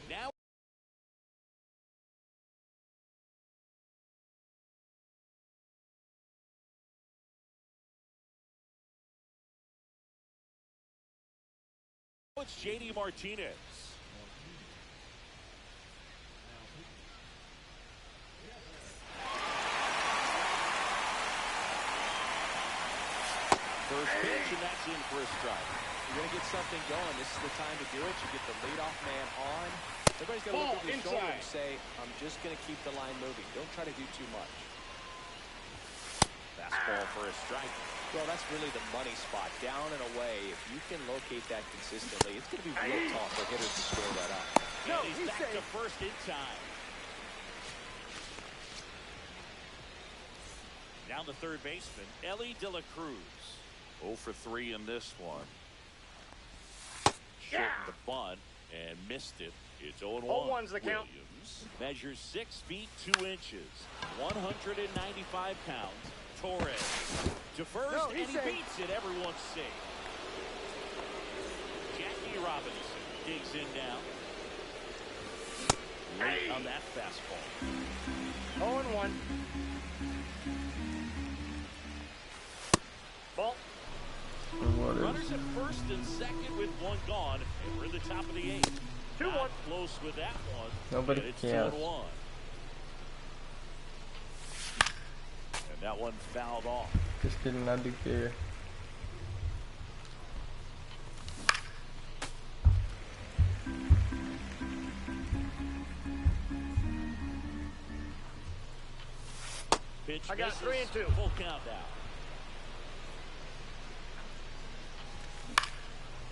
Now it's J.D. Martinez. First pitch, and that's in for a strike. You're going to get something going. This is the time to do it. You get the leadoff man on. Everybody's got to look over his shoulder and say, I'm just going to keep the line moving. Don't try to do too much. Fastball for a strike. Well, that's really the money spot. Down and away. If you can locate that consistently, it's going to be real tough for hitters to square that up. No, and he's back to first in time. Down the third baseman, Elly De La Cruz. 0 for 3 in this one. Shortened the bunt and missed it. It's 0-1. 0-1's the count. Williams measures 6 feet 2 inches, 195 pounds. Torres to first, and he beats it. Everyone's safe. Jackie Robinson digs in now. Late on that fastball. 0-1. Ball. Runners at first and second with 1 gone, and we're in the top of the 8th. 2-1. Close with that one. Nobody It's cares. 2-1. And that one fouled off. Just kidding, I do care. Pitch I got misses. 3 and 2. Full count now.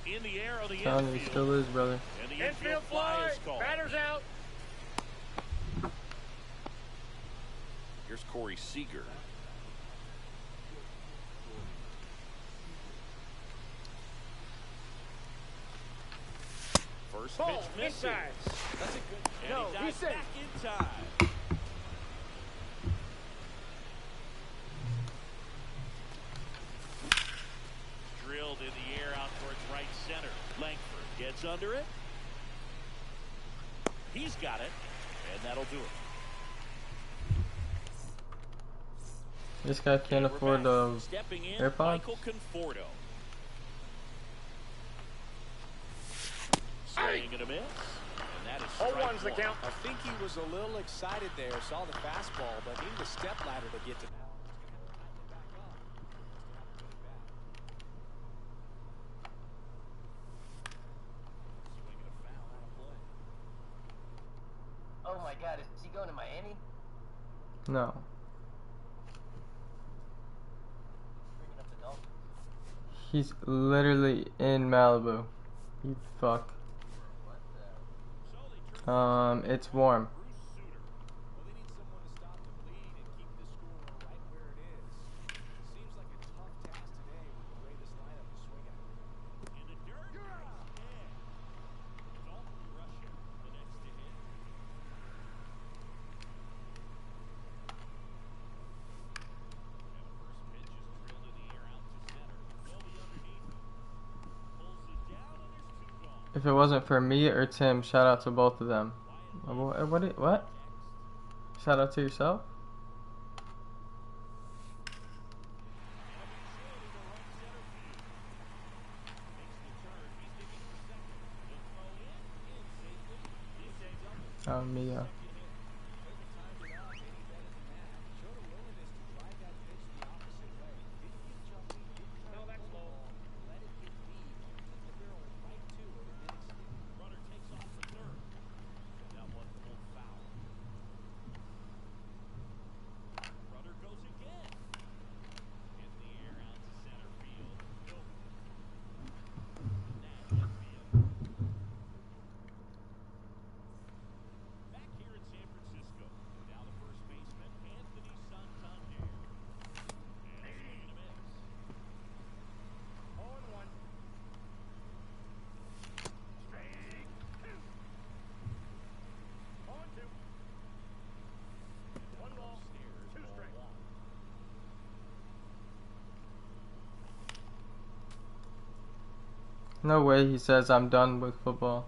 In the air on the Telling you, infield. still is, brother. And the Infield fly fly. is called. Batter's out. Here's Corey Seager. First Ball. pitch misses. Inside. That's a good. And No, he dives he's safe. back in time. Drilled in the air out towards right center. Langford gets under it. He's got it, and that'll do it. This guy can't And we're afford back. Stepping in, AirPods. Michael Conforto. Swing and a miss. And that is strike 0-1's the 1. count. I think he was a little excited there, saw the fastball, but needed a step ladder to get to that. Oh my God, is he going to Miami? No. Bringing up the Dolphins. He's literally in Malibu. You fuck. What the? It's warm. Well, they need someone to stop the bleed and keep the score right where it is. Seems like a tough task today with the way this lineup is swinging. In the dirt. Dalton Russia, the next to hit. And the first pitch is drilled in the air out to center. Goldie underneath him. Pulls it down, and there's 2 gone. If it wasn't for me or Tim, shout out to both of them. What? Shout out to yourself? No way he says I'm done with football.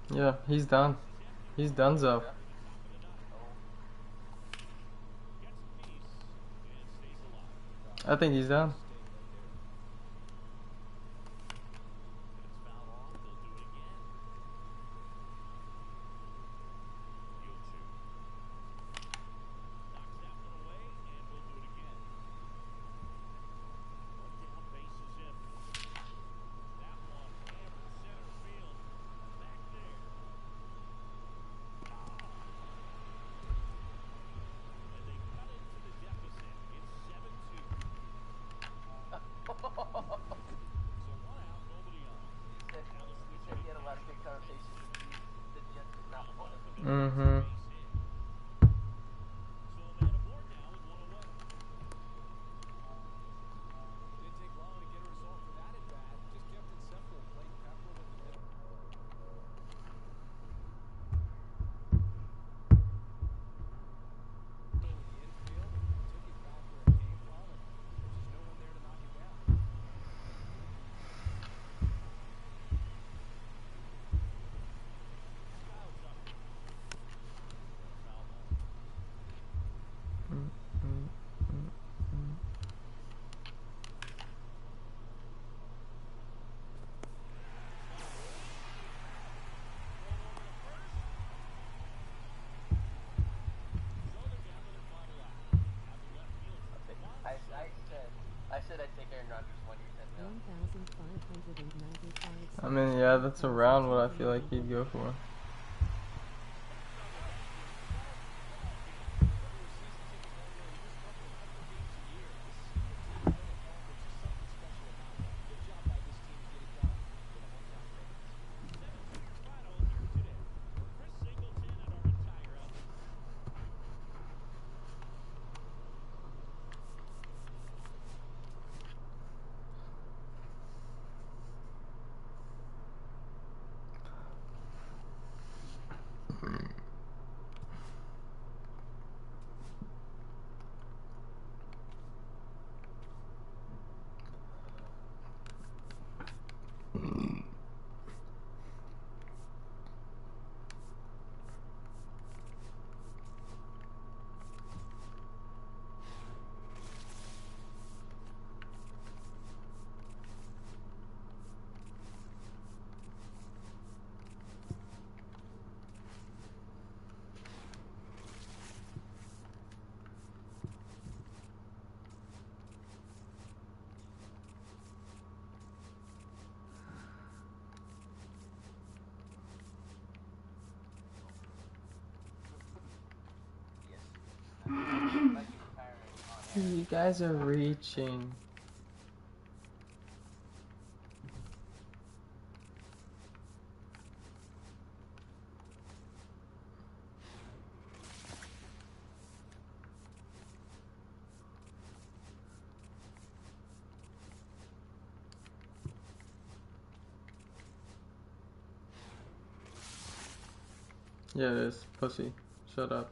Yeah, he's done. He's donezo. I think he's done. Mm-hmm. I said I'd take Aaron Rodgers 1 year, 10 mil. I mean, yeah, that's around what I feel like he'd go for. You guys are reaching. Yeah, it is. Pussy. Shut up.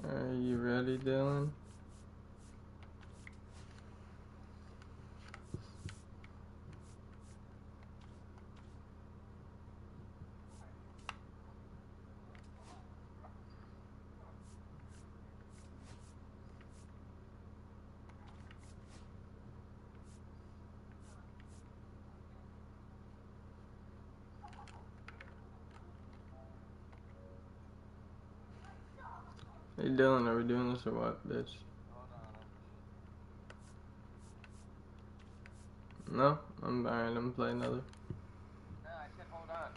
Are you ready, Dylan? Hey Dylan, are we doing this or what, bitch? Hold on. No? I'm alright, I'm gonna play another. No, I said hold on.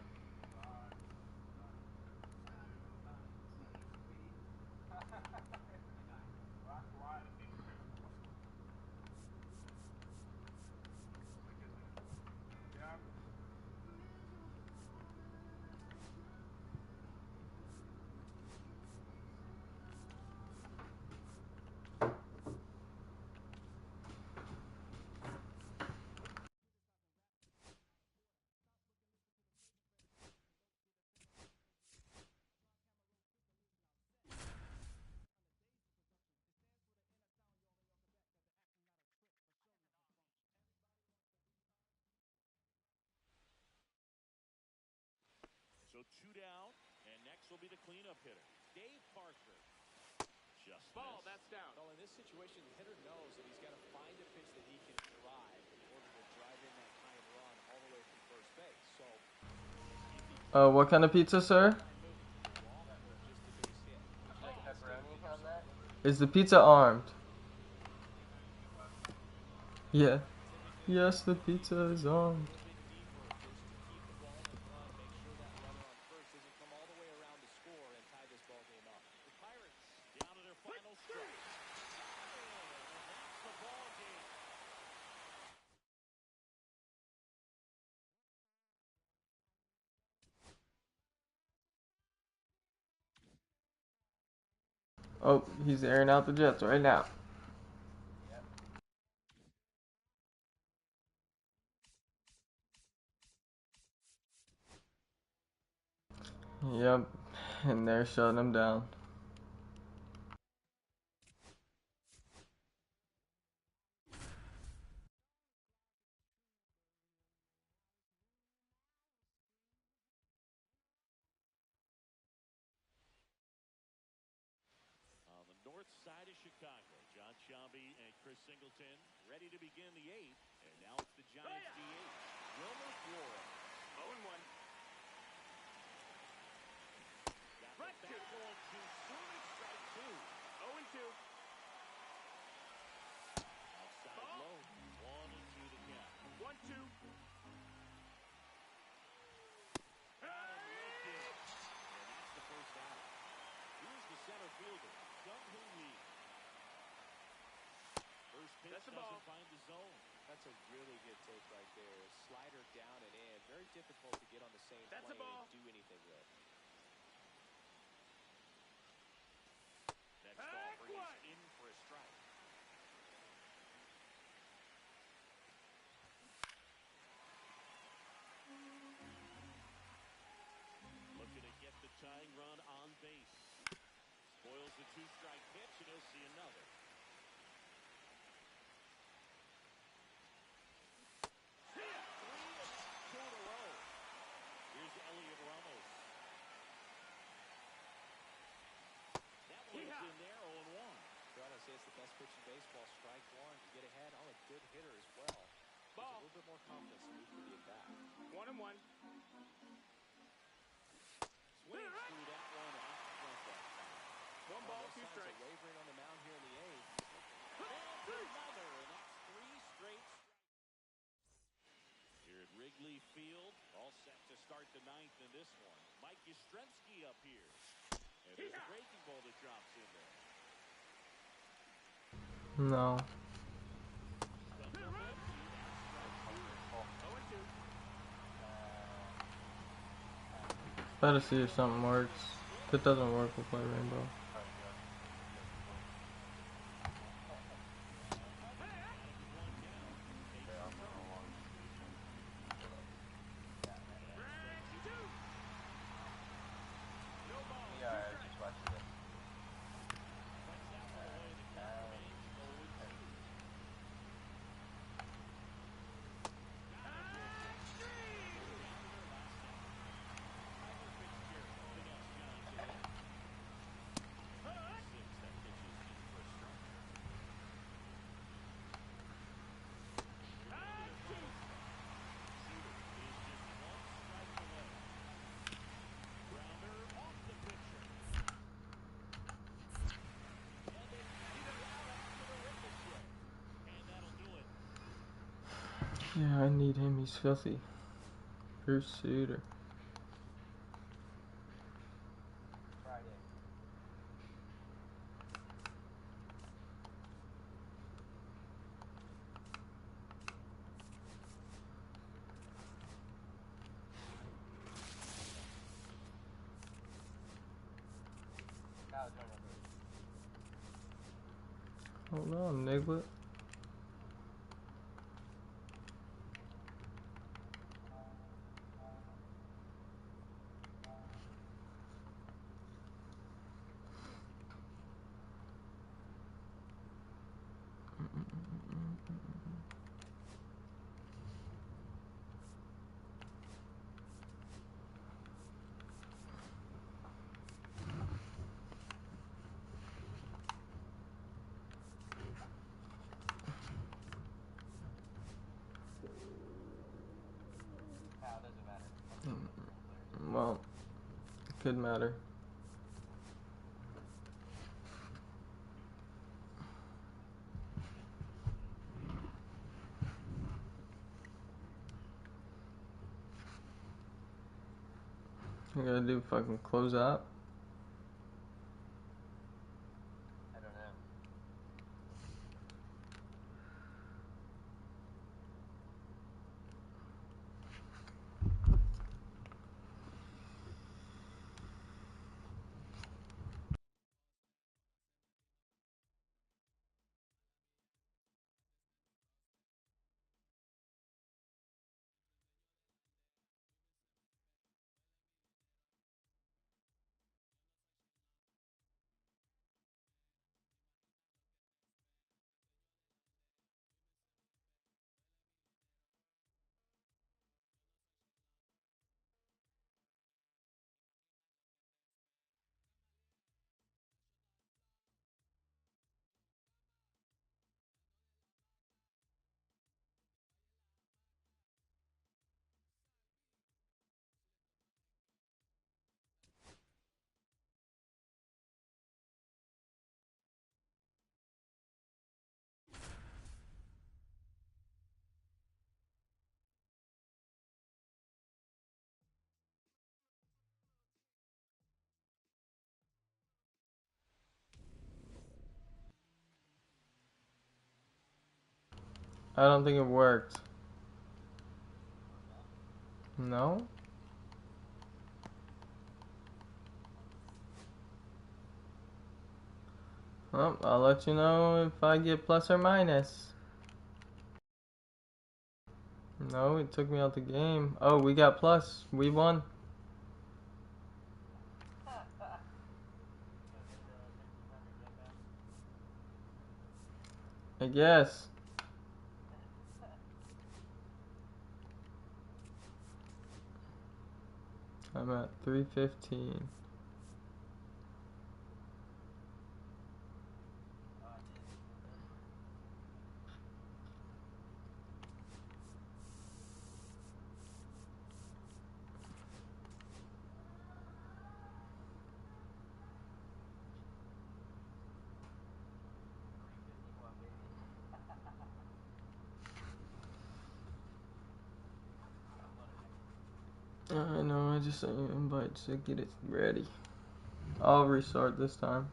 So 2 down, and next will be the cleanup hitter, Dave Parker. Just Ball, missed. that's down. Well, in this situation, the hitter knows that he's got to find a pitch that he can drive in order to drive in that tying run all the way from first base. So, What kind of pizza, sir? Like pepperoni on that? Is the pizza armed? Yeah. Yes, the pizza is armed. Down to their final stretch. And that's the ball game. Oh, he's airing out the Jets right now. Yep, and they're shutting him down. On the north side of Chicago, John Sciambi and Chris Singleton ready to begin the 8th. And now it's the Giants DH, Wilmer Flores. 0-1. Got the bat going too soon. It's strike 2. 0-2. Outside low. 1-2 the count. 1-2. Got him looking. And that's the first out. Here's the center fielder, Sung-Hoo Lee. First pitch That's the doesn't ball. find the zone. that's a really good take right there. Slider down and in. Very difficult to get on the same That's a plane ball. and do anything with. Next offer is in for a strike. Looking to get the tying run on base. Spoils the 2-strike pitch, and he'll see another. Two in a row. Here's Elliot Ramos. That one's in there, 0-1. Well, I say it's the best pitch in baseball. Strike one to get ahead on a good hitter as well. Gives a little bit more confidence to move through the at-bat. 1-1. Swings through that one off the front that time. 1 ball, No 2 signs of strikes. wavering on the mound here in the 8th. And another, and that's 3 straight strikes. Here at Wrigley Field, all set to start the 9th in this one. Mike Yastrzemski up here. And there's a breaking ball that drops in there. No. Try to see if something works. If it doesn't work, we'll play Rainbow. Yeah, I need him. He's filthy. Bruce Sutter. Friday. Kyle, join us. Hold on, Niglet. Kyle, doesn't matter. Well, it could matter. I gotta do fucking close out. I don't know. I don't think it worked. No? Well, I'll let you know if I get plus or minus. No, it took me out the game. Oh, we got plus. We won. I guess. I'm at 315. I know, I just sent you invites to get it ready. I'll restart this time.